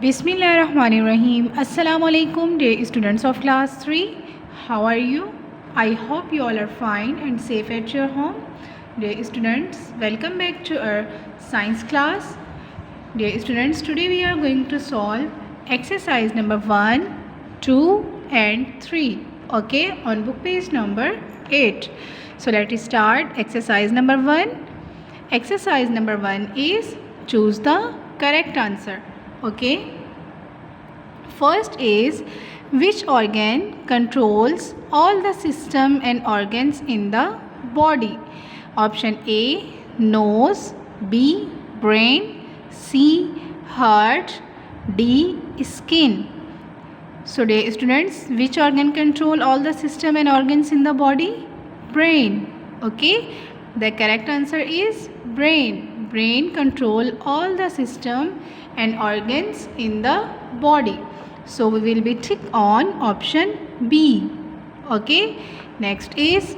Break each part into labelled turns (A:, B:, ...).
A: Bismillahirrahmanirrahim. Assalamu alaikum, dear students of class 3. How are you? I hope you all are fine and safe at your home. Dear students, welcome back to our science class. Dear students, today we are going to solve exercise number 1, 2 and 3. Okay, on book page number 8. So let us start exercise number 1. Exercise number 1 is choose the correct answer. Okay, first is which organ controls all the system and organs in the body? Option A nose, B brain, C heart, D skin. So dear students, which organ control all the system and organs in the body? Brain. Okay, the correct answer is brain. Brain control all the system and organs in the body. So we will be tick on option B. Okay, next is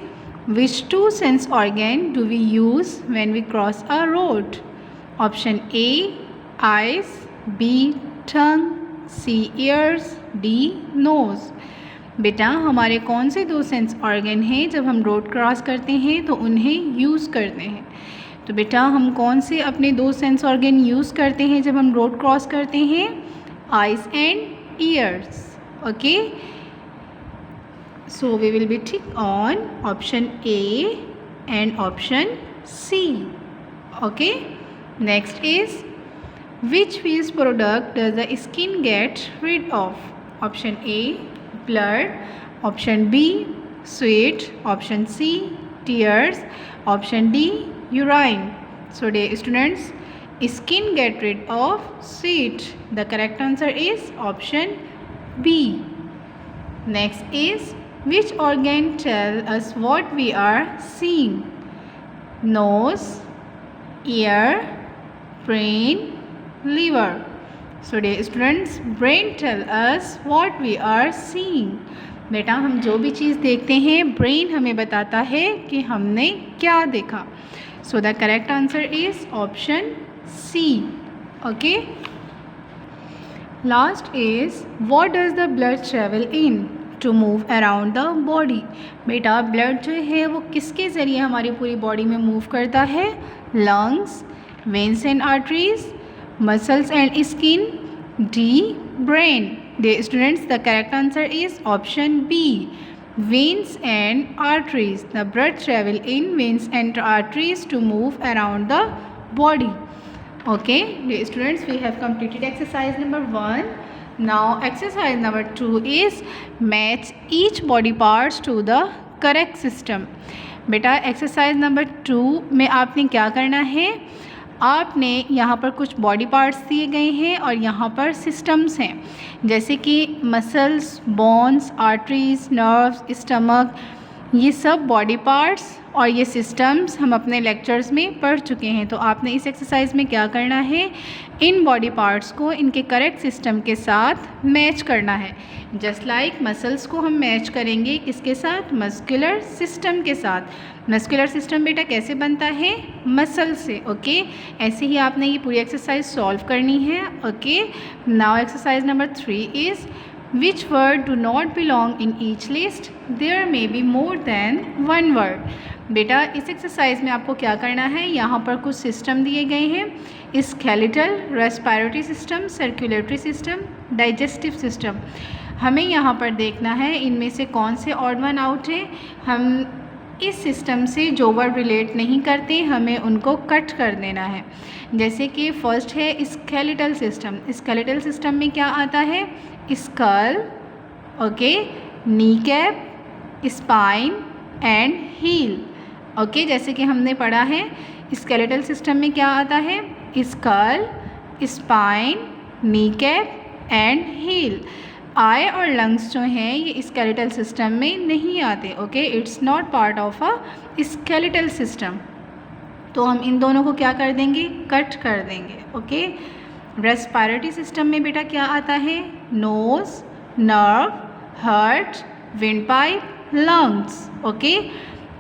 A: which two sense organ do we use when we cross a road? Option A eyes, B tongue, C ears, D nose. बेटा हमारे कौन से दो sense organ हैं जब हम road cross करते हैं तो उन्हें यूज़ करते हैं? तो बेटा हम कौन से अपने दो सेंस ऑर्गन यूज़ करते हैं जब हम रोड क्रॉस करते हैं? Eyes and ears. Okay, so we will be tick on option A and option C. Okay, next is which waste product does the skin get rid of? Option A blood, option B sweat, option C tears, option D urine. So dear students, skin get rid of sweat. The correct answer is option B. Next is which organ tell us what we are seeing? Nose, ear, brain, liver. So dear students, brain tell us what we are seeing. बेटा हम जो भी चीज़ देखते हैं brain हमें बताता है कि हमने क्या देखा. So the correct answer is option C. Okay, last is what does the blood travel in to move around the body? बेटा ब्लड जो है वो किसके ज़रिए हमारी पूरी बॉडी में मूव करता है? Lungs, veins and arteries, muscles and skin, D brain. Dear students, the correct answer is option B, veins and arteries. The blood travel in veins and arteries to move around the body. Okay, dear students, we have completed exercise number 1. Now exercise number 2 is match each body parts to the correct system. बेटा exercise number 2 में आपने क्या करना है? आपने यहाँ पर कुछ बॉडी पार्ट्स दिए गए हैं और यहाँ पर सिस्टम्स हैं, जैसे कि muscles, bones, arteries, nerves, stomach. ये सब बॉडी पार्ट्स और ये सिस्टम्स हम अपने लेक्चर्स में पढ़ चुके हैं. तो आपने इस एक्सरसाइज में क्या करना है? इन बॉडी पार्ट्स को इनके करेक्ट सिस्टम के साथ मैच करना है. जस्ट लाइक मसल्स को हम मैच करेंगे किसके साथ? मस्कुलर सिस्टम के साथ. मस्कुलर सिस्टम बेटा कैसे बनता है? मसल से. ओके, ऐसे ही आपने ये पूरी एक्सरसाइज सॉल्व करनी है. Okay, now exercise number 3 is which word do not belong in each list? There may be more than one word. बेटा इस एक्सरसाइज में आपको क्या करना है? यहाँ पर कुछ सिस्टम दिए गए हैं, skeletal, respiratory system, circulatory system, digestive system. हमें यहाँ पर देखना है इनमें से कौन से ऑड वन आउट है. हम इस सिस्टम से जो वर्ड रिलेट नहीं करते हमें उनको कट कर देना है. जैसे कि फर्स्ट है स्केलेटल सिस्टम. स्केलेटल सिस्टम में क्या आता है? Skull, okay, knee cap, spine and heel. Okay, जैसे कि हमने पढ़ा है स्केलेटल सिस्टम में क्या आता है? Skull, spine, knee cap and heel. Eye और लंग्स जो हैं ये स्केलेटल सिस्टम में नहीं आते. Okay, it's not part of a skeletal system. तो हम इन दोनों को क्या कर देंगे? कट कर देंगे. ओके, रेस्पिरेटरी सिस्टम में बेटा क्या आता है? Nose, nerve, heart, windpipe, lungs. Okay,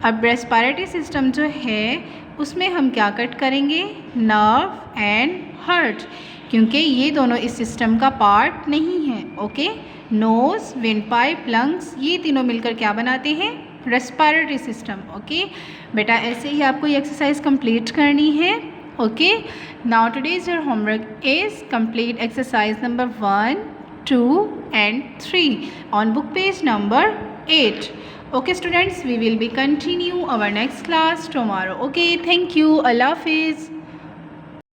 A: अब रेस्पिरेटरी सिस्टम जो है उसमें हम क्या कट करेंगे? Nerve and heart. क्योंकि ये दोनों इस सिस्टम का पार्ट नहीं है। Okay, nose, windpipe, lungs, ये तीनों मिलकर क्या बनाते हैं? Respiratory system. ओके बेटा, ऐसे ही आपको ये एक्सरसाइज कंप्लीट करनी है। Okay, now today's your homework is complete exercise number 1, 2 and 3 on book page number 8. Okay students, we will be continue our next class tomorrow. Okay, thank you. Allah Hafiz.